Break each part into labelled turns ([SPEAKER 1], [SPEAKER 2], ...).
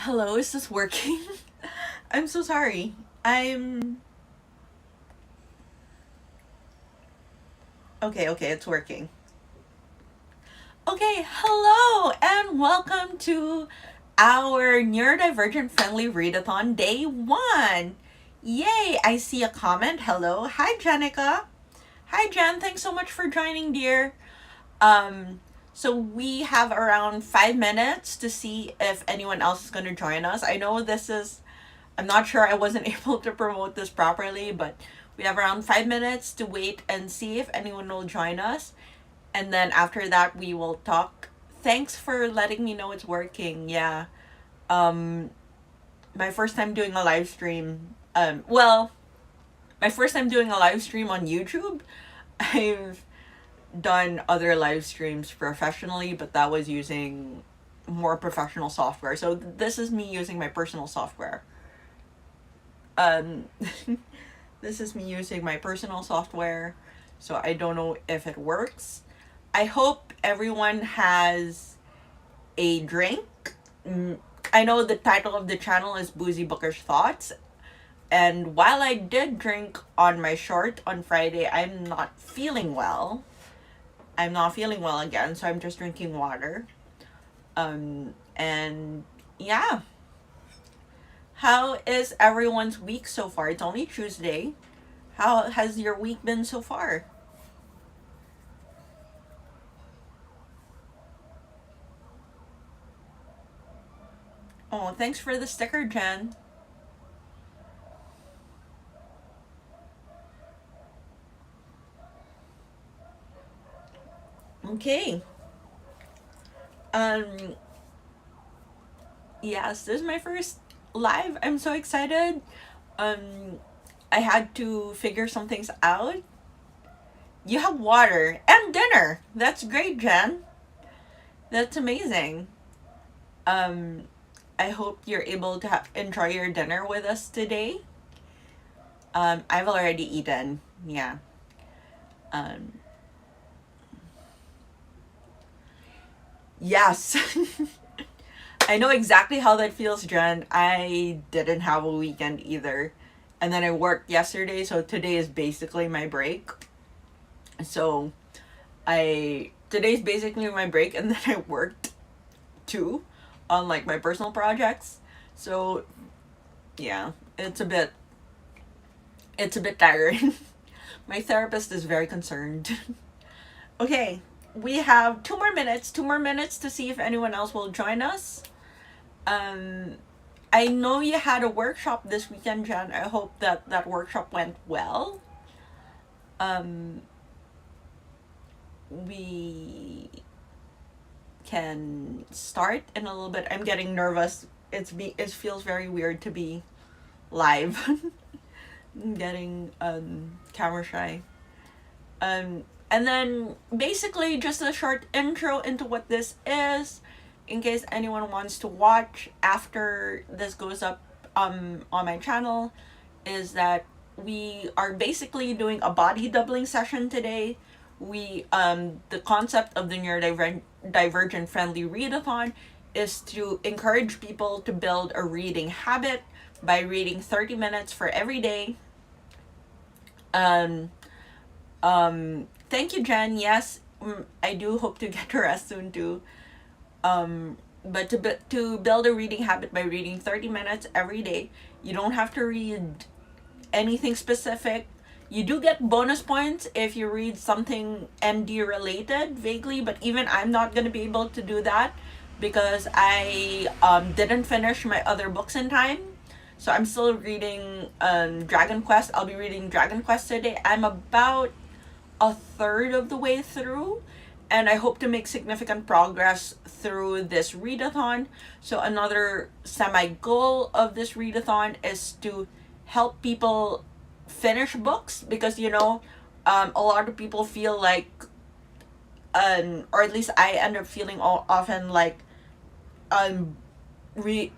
[SPEAKER 1] Hello, is this working? I'm so sorry. Okay, it's working. Okay, hello and welcome to our Neurodivergent-Friendly Read-a-Thon Day 1. Yay, I see a comment. Hello. Hi, Jenica. Hi, Jen. Thanks so much for joining, dear. Um, so we have around 5 minutes to see if anyone else is going to join us. I'm not sure, I wasn't able to promote this properly, but we have around 5 minutes to wait and see if anyone will join us. And then after that, we will talk. Thanks for letting me know it's working. Yeah. Um, my first time doing a live stream. My first time doing a live stream on YouTube. I've done other live streams professionally, but that was using more professional software. So this is me using my personal software. Um, this is me using my personal software, so I don't know if it works. I hope everyone has a drink. I know the title of the channel is Boozy Bookish Thoughts, and while I did drink on my short on Friday, I'm not feeling well. I'm not feeling well again, so I'm just drinking water. And yeah. How is everyone's week so far? It's only Tuesday. How has your week been so far? Oh, thanks for the sticker, Jen. Okay. Um, yes, this is my first live. I'm so excited. Um, I had to figure some things out. You have water and dinner. That's great, Jen. That's amazing. Um, I hope you're able to enjoy your dinner with us today. I've already eaten. Yeah. Um, yes. I know exactly how that feels, Jen. I didn't have a weekend either. And then I worked yesterday, so today is basically my break. So today's basically my break, and then I worked too on like my personal projects. So yeah, it's a bit tiring. My therapist is very concerned. Okay, we have 2 more minutes to see if anyone else will join us. Um, I know you had a workshop this weekend, Jen. I hope that workshop went well. Um, we can start in a little bit. I'm getting nervous. It feels very weird to be live. I'm getting camera shy. And then basically just a short intro into what this is, in case anyone wants to watch after this goes up on my channel, is that we are basically doing a body doubling session today. The concept of the Neurodivergent-Friendly Read-a-Thon is to encourage people to build a reading habit by reading 30 minutes for every day. Um, Thank you, Jen. Yes, I do hope to get to rest soon too. But to build a reading habit by reading 30 minutes every day, you don't have to read anything specific. You do get bonus points if you read something MD related vaguely, but even I'm not going to be able to do that because I didn't finish my other books in time. So I'm still reading Dragon Quest. I'll be reading Dragon Quest today. I'm about a third of the way through, and I hope to make significant progress through this readathon. So another semi-goal of this readathon is to help people finish books, because a lot of people feel like, or at least I end up feeling often like, um, reading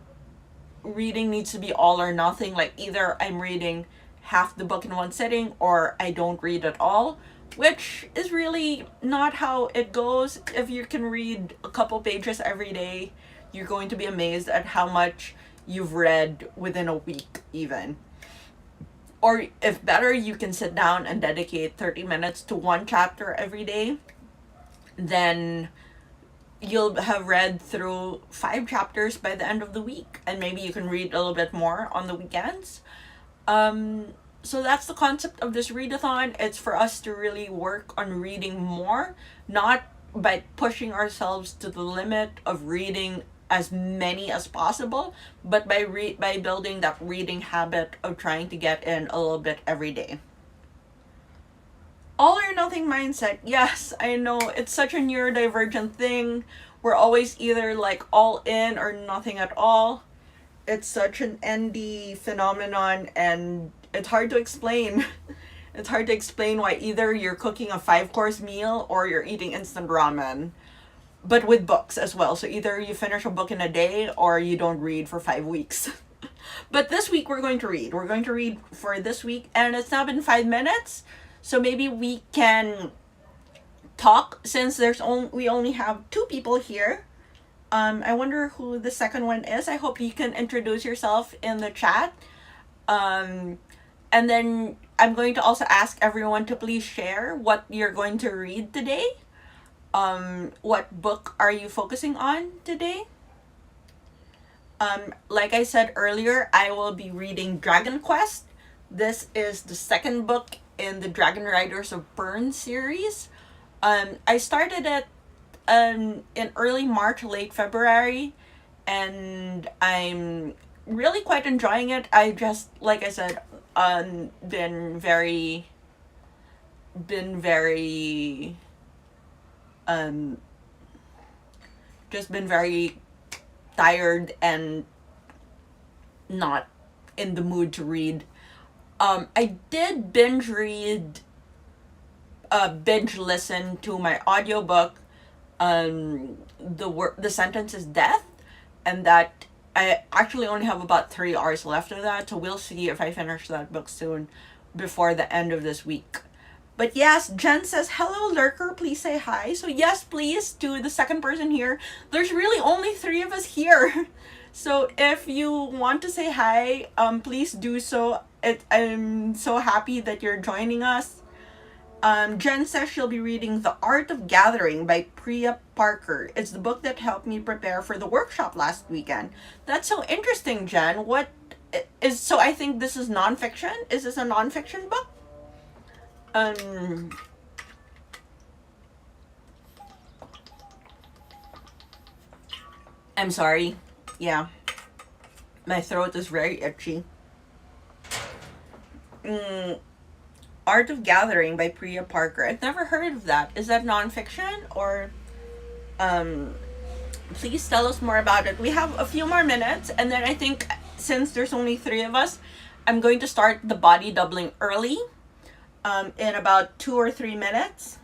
[SPEAKER 1] needs to be all or nothing. Like either I'm reading half the book in one sitting or I don't read at all, which is really not how it goes. If you can read a couple pages every day, you're going to be amazed at how much you've read within a week even. Or if better, you can sit down and dedicate 30 minutes to one chapter every day. Then you'll have read through 5 chapters by the end of the week, and maybe you can read a little bit more on the weekends. So that's the concept of this readathon. It's for us to really work on reading more, not by pushing ourselves to the limit of reading as many as possible, but by building that reading habit of trying to get in a little bit every day. All or nothing mindset. Yes, I know it's such a neurodivergent thing. We're always either like all in or nothing at all. It's such an ND phenomenon, and it's hard to explain. It's hard to explain why either you're cooking a 5-course meal or you're eating instant ramen, but with books as well. So either you finish a book in a day or you don't read for 5 weeks. But this week we're going to read. We're going to read for this week, and it's now been 5 minutes. So maybe we can talk since we only have 2 people here. I wonder who the second one is. I hope you can introduce yourself in the chat. And then I'm going to also ask everyone to please share what you're going to read today. What book are you focusing on today? Like I said earlier, I will be reading Dragon Quest. This is the second book in the Dragon Riders of Bern series. I started it in early March, late February, and I'm really quite enjoying it. I just, like I said, been very just been very tired and not in the mood to read. I did binge listen to my audiobook, the sentence is death, and that I actually only have about 3 hours left of that, so we'll see if I finish that book soon before the end of this week. But yes, Jen says, hello lurker, please say hi. So yes, please, to the second person here. There's really only 3 of us here. So if you want to say hi, please do so. I'm so happy that you're joining us. Jen says she'll be reading The Art of Gathering by Priya Parker. It's the book that helped me prepare for the workshop last weekend. That's so interesting, Jen. So I think this is nonfiction? Is this a nonfiction book? I'm sorry. Yeah. My throat is very itchy. Art of Gathering by Priya Parker. I've never heard of that. Is that nonfiction? Or please tell us more about it. We have a few more minutes, and then I think since there's only 3 of us, I'm going to start the body doubling early, in about 2 or 3 minutes.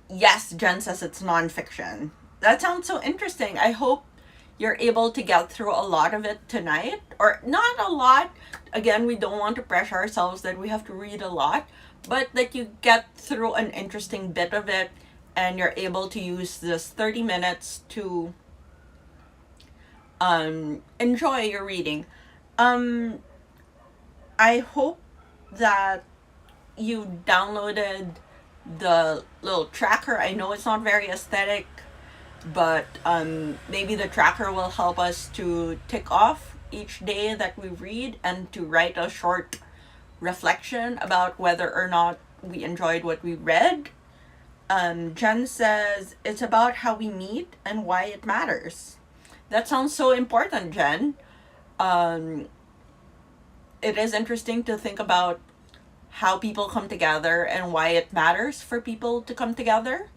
[SPEAKER 1] Yes, Jen says it's nonfiction. That sounds so interesting. I hope you're able to get through a lot of it tonight, or not a lot. Again, we don't want to pressure ourselves that we have to read a lot, but that you get through an interesting bit of it and you're able to use this 30 minutes to enjoy your reading. I hope that you downloaded the little tracker. I know it's not very aesthetic, but maybe the tracker will help us to tick off each day that we read and to write a short reflection about whether or not we enjoyed what we read. Jen says it's about how we meet and why it matters. That sounds so important, Jen. It is interesting to think about how people come together and why it matters for people to come together.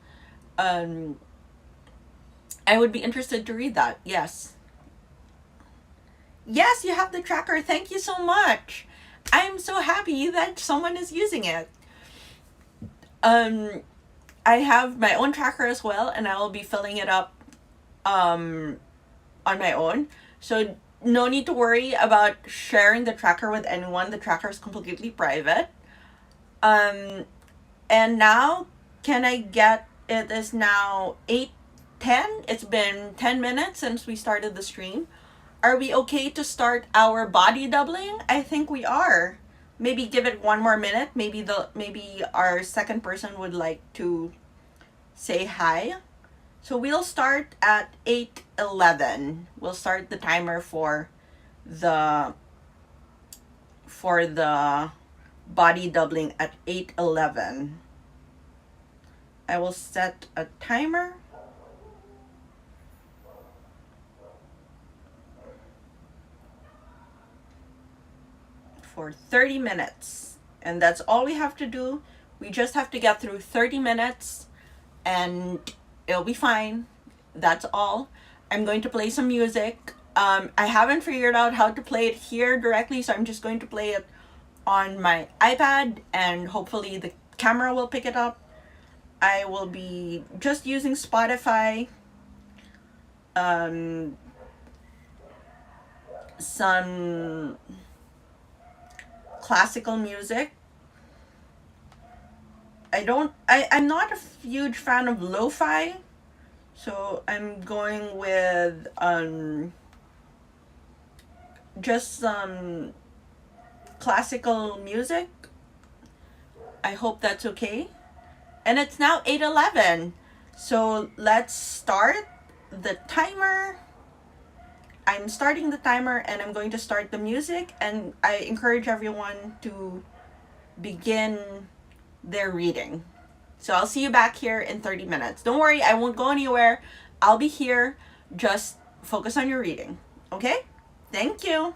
[SPEAKER 1] I would be interested to read that. Yes. Yes, you have the tracker. Thank you so much. I'm so happy that someone is using it. I have my own tracker as well, and I will be filling it up on my own. So no need to worry about sharing the tracker with anyone. The tracker is completely private. And now, can I get, it is now 10. It's been 10 minutes since we started the stream. Are we okay to start our body doubling? I think we are. Maybe give it one more minute. Maybe our second person would like to say hi. So we'll start at 8:11. We'll start the timer the for the body doubling at 8:11. I will set a timer for 30 minutes. And that's all we have to do. We just have to get through 30 minutes and it'll be fine. That's all. I'm going to play some music. I haven't figured out how to play it here directly, so I'm just going to play it on my iPad and hopefully the camera will pick it up. I will be just using Spotify, some classical music. I'm not a huge fan of lo-fi, so I'm going with just some classical music. I hope that's okay. And it's now 8:11. So let's start the timer. I'm starting the timer and I'm going to start the music, and I encourage everyone to begin their reading. So I'll see you back here in 30 minutes. Don't worry, I won't go anywhere. I'll be here. Just focus on your reading. Okay? Thank you.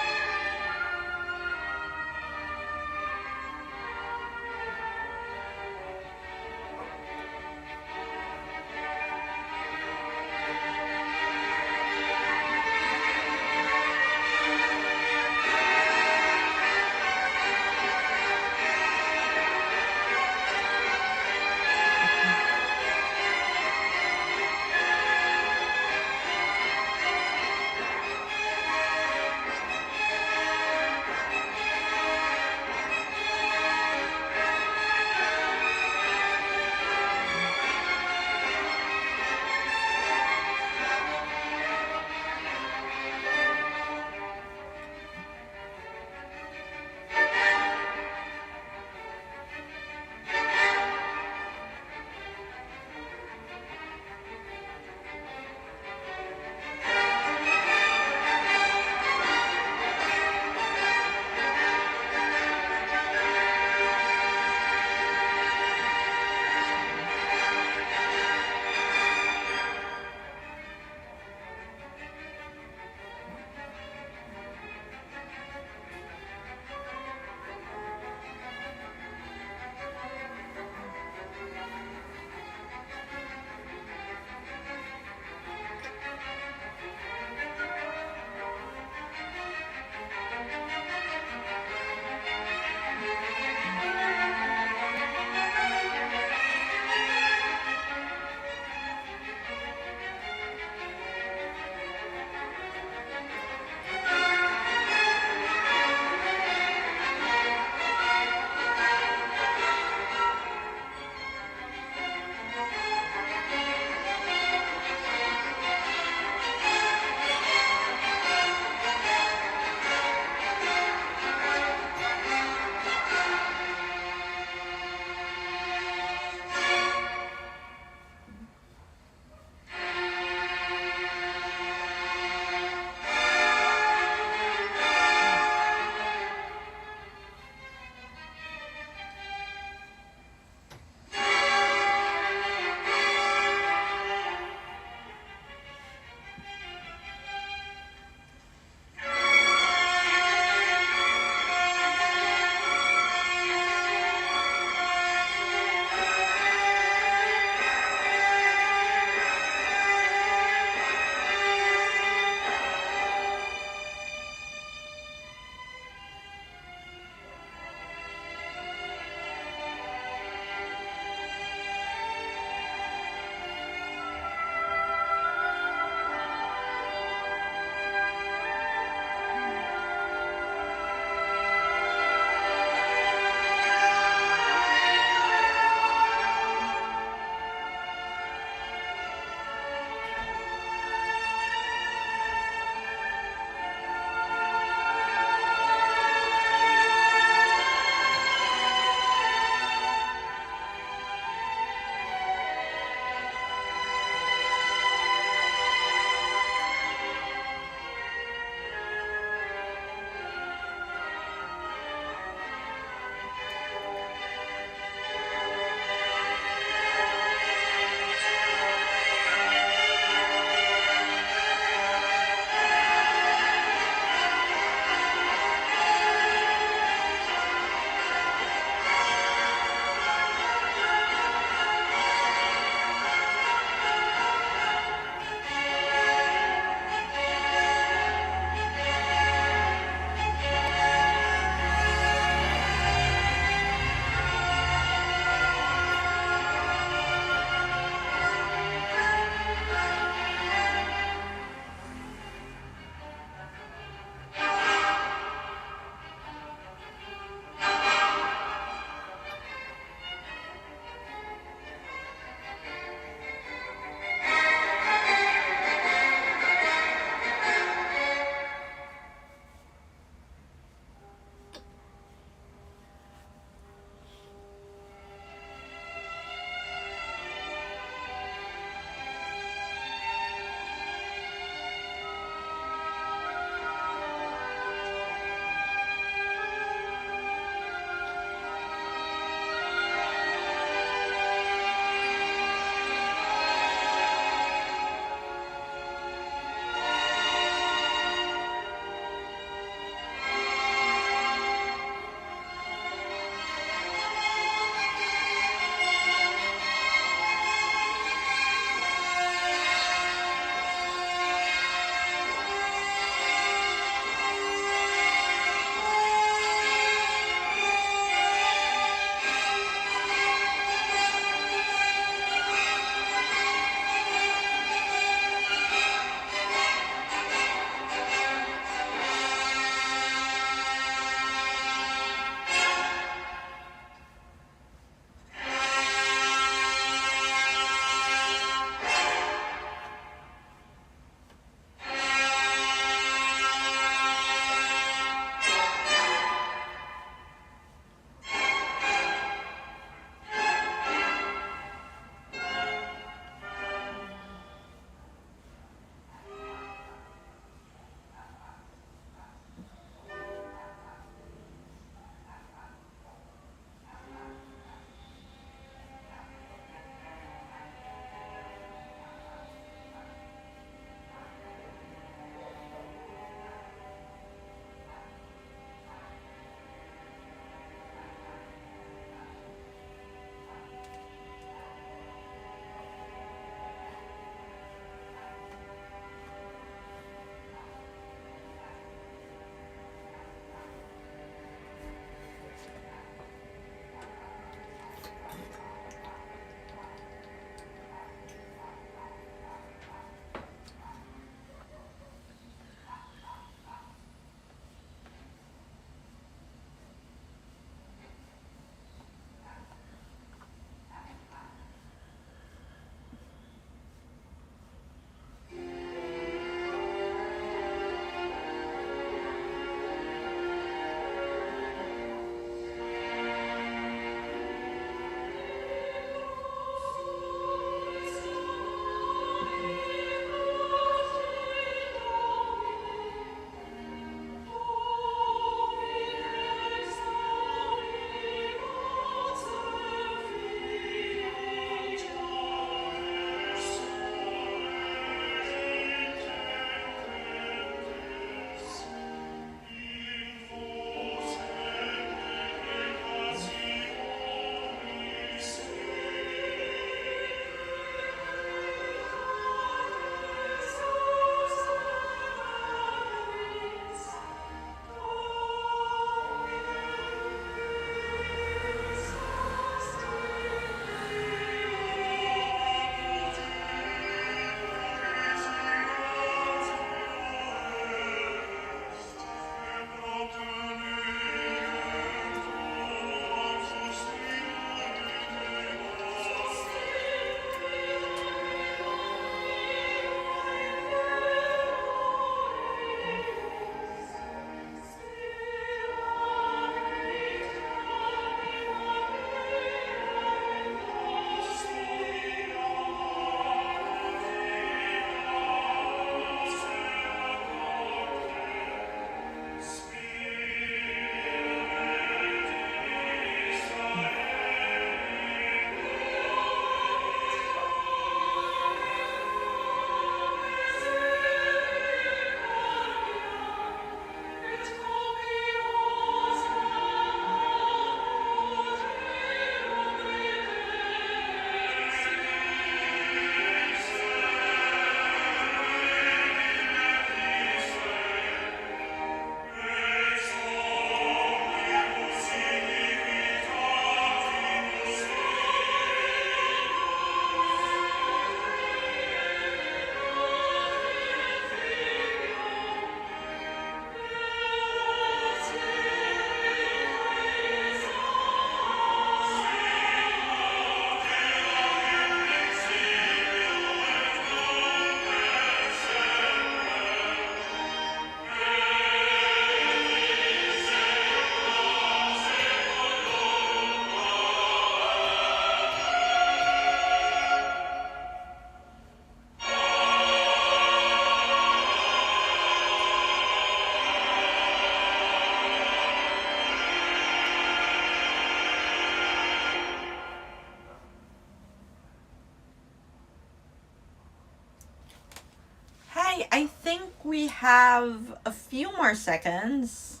[SPEAKER 1] Hi, I think we have a few more seconds.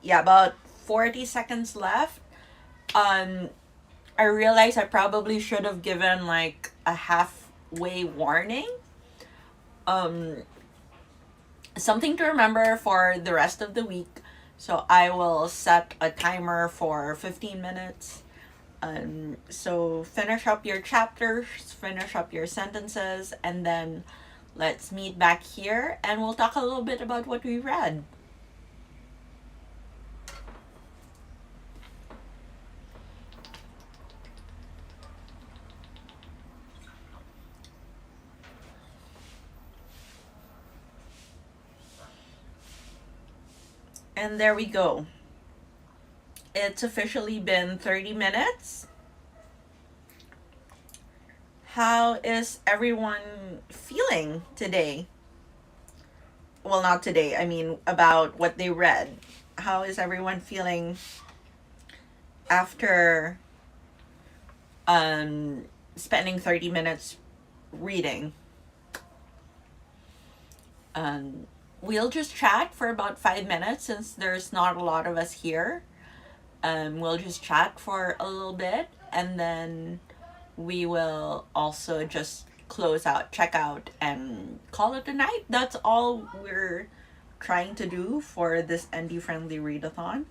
[SPEAKER 1] Yeah, about 40 seconds left. Um, I realize I probably should have given like a halfway warning. Um, Something to remember for the rest of the week. So I will set a timer for 15 minutes. So finish up your chapters, finish up your sentences, and then let's meet back here and we'll talk a little bit about what we read. And there we go. It's officially been 30 minutes. How is everyone feeling today? Well, not today, I mean about what they read. How is everyone feeling after spending 30 minutes reading? We'll just chat for about 5 minutes since there's not a lot of us here. We'll just chat for a little bit and then we will also just close out, check out, and call it a night. That's all we're trying to do for this ND-friendly read-a-thon.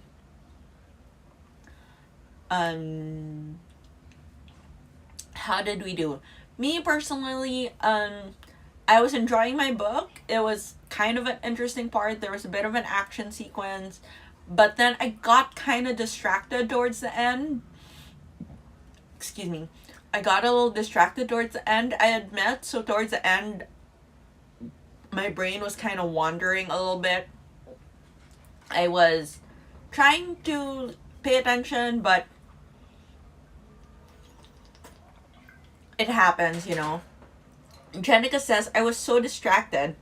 [SPEAKER 1] How did we do? Me personally, I was enjoying my book. It was kind of an interesting part. There was a bit of an action sequence, but then I got kind of distracted towards the end. Excuse me. I got a little distracted towards the end, I admit. So towards the end, my brain was kind of wandering a little bit. I was trying to pay attention, but it happens, you know. Jenica says, I was so distracted.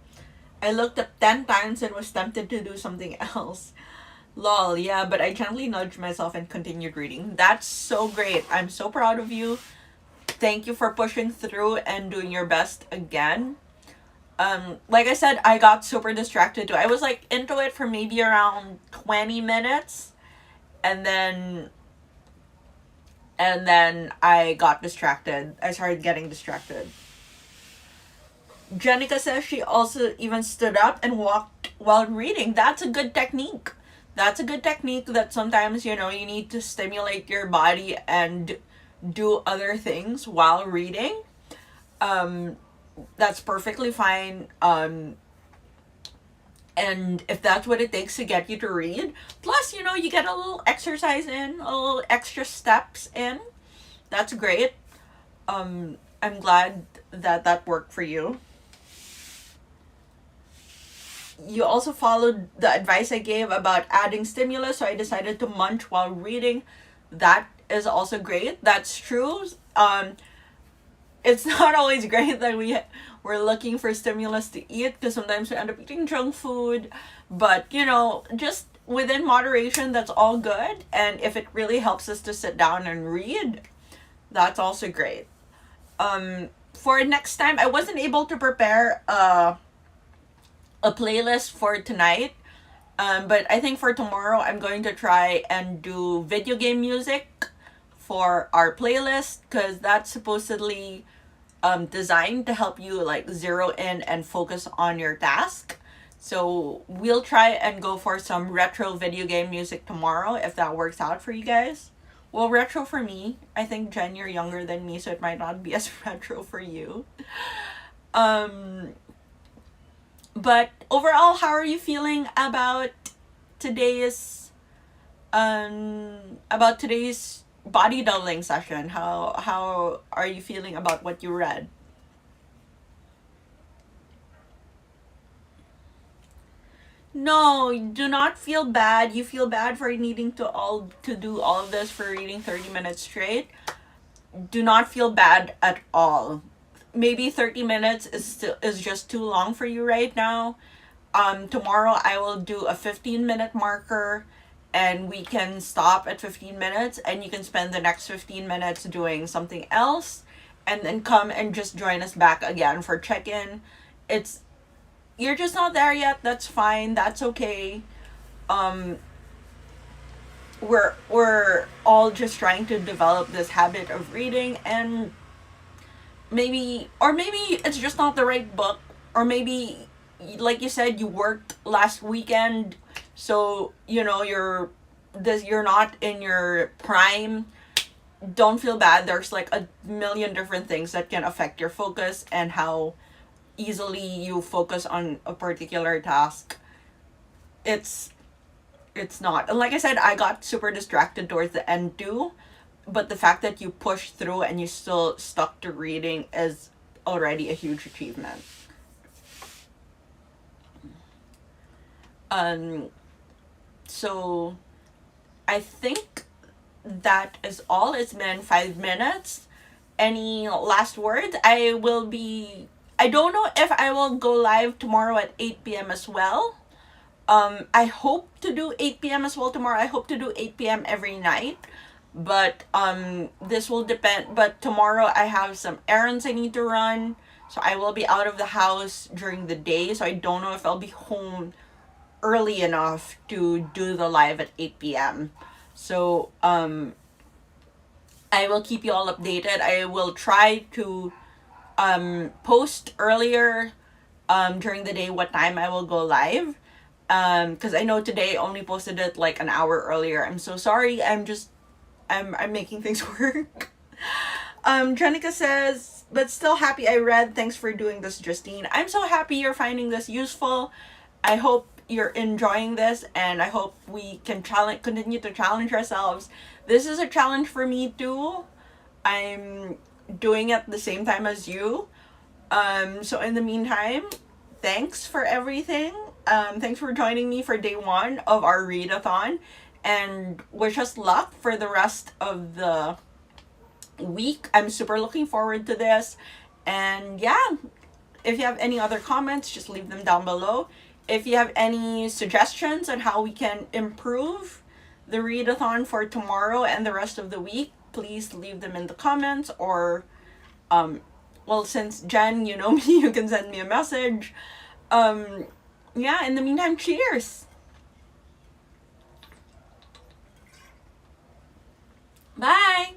[SPEAKER 1] I looked up 10 times and was tempted to do something else. Lol, yeah, but I gently nudged myself and continued reading. That's so great. I'm so proud of you. Thank you for pushing through and doing your best again. Like I said, I got super distracted too. I was like into it for maybe around 20 minutes and then I got distracted. I started getting distracted. Jenica says she also even stood up and walked while reading. That's a good technique. That's a good technique that sometimes, you know, you need to stimulate your body and do other things while reading. That's perfectly fine. And if that's what it takes to get you to read, plus, you know, you get a little exercise in, a little extra steps in. That's great. I'm glad that worked for you. You also followed the advice I gave about adding stimulus, so I decided to munch while reading. That is also great. That's true. It's not always great that we're looking for stimulus to eat because sometimes we end up eating junk food. But, you know, just within moderation, that's all good. And if it really helps us to sit down and read, that's also great. For next time, I wasn't able to prepare a playlist for tonight. But I think for tomorrow, I'm going to try and do video game music for our playlist because that's supposedly designed to help you like zero in and focus on your task. So we'll try and go for some retro video game music tomorrow if that works out for you guys. Well, retro for me. I think, Jen, you're younger than me, so it might not be as retro for you. But overall, how are you feeling about today's body doubling session? How are you feeling about what you read? No, do not feel bad. You feel bad for needing to do all of this for reading 30 minutes straight. Do not feel bad at all. Maybe 30 minutes is just too long for you right now. Tomorrow I will do a 15-minute marker and we can stop at 15 minutes and you can spend the next 15 minutes doing something else and then come and just join us back again for check-in. It's you're just not there yet, that's fine, that's okay. um we're all just trying to develop this habit of reading, and maybe it's just not the right book, or maybe, like you said, you worked last weekend, so you're not in your prime. Don't feel bad. There's like a million different things that can affect your focus and how easily you focus on a particular task. It's it's not, and like I said, I got super distracted towards the end too, but the fact that you pushed through and you still stuck to reading is already a huge achievement. um so I think that is all. It's been 5 minutes. Any last words? I don't know if I will go live tomorrow at 8 p.m. as well. I hope to do 8 p.m. as well tomorrow. I hope to do 8 p.m. every night. But this will depend. But tomorrow I have some errands I need to run. So I will be out of the house during the day. So I don't know if I'll be home early enough to do the live at 8 p.m. So I will keep you all updated. I will try to post earlier during the day what time I will go live. Because I know today I only posted it like an hour earlier. I'm so sorry. I'm making things work. Jenica says, but still happy I read. Thanks for doing this, Justine. I'm so happy you're finding this useful. I hope you're enjoying this, and I hope we can continue to challenge ourselves. This is a challenge for me too. I'm doing it the same time as you. So in the meantime, thanks for everything. Thanks for joining me for day one of our read-a-thon, and wish us luck for the rest of the week. I'm super looking forward to this. And yeah, if you have any other comments, just leave them down below. If you have any suggestions on how we can improve the read-a-thon for tomorrow and the rest of the week, please leave them in the comments, or well, since Jen, you know me, you can send me a message. Yeah, in the meantime, cheers. Bye.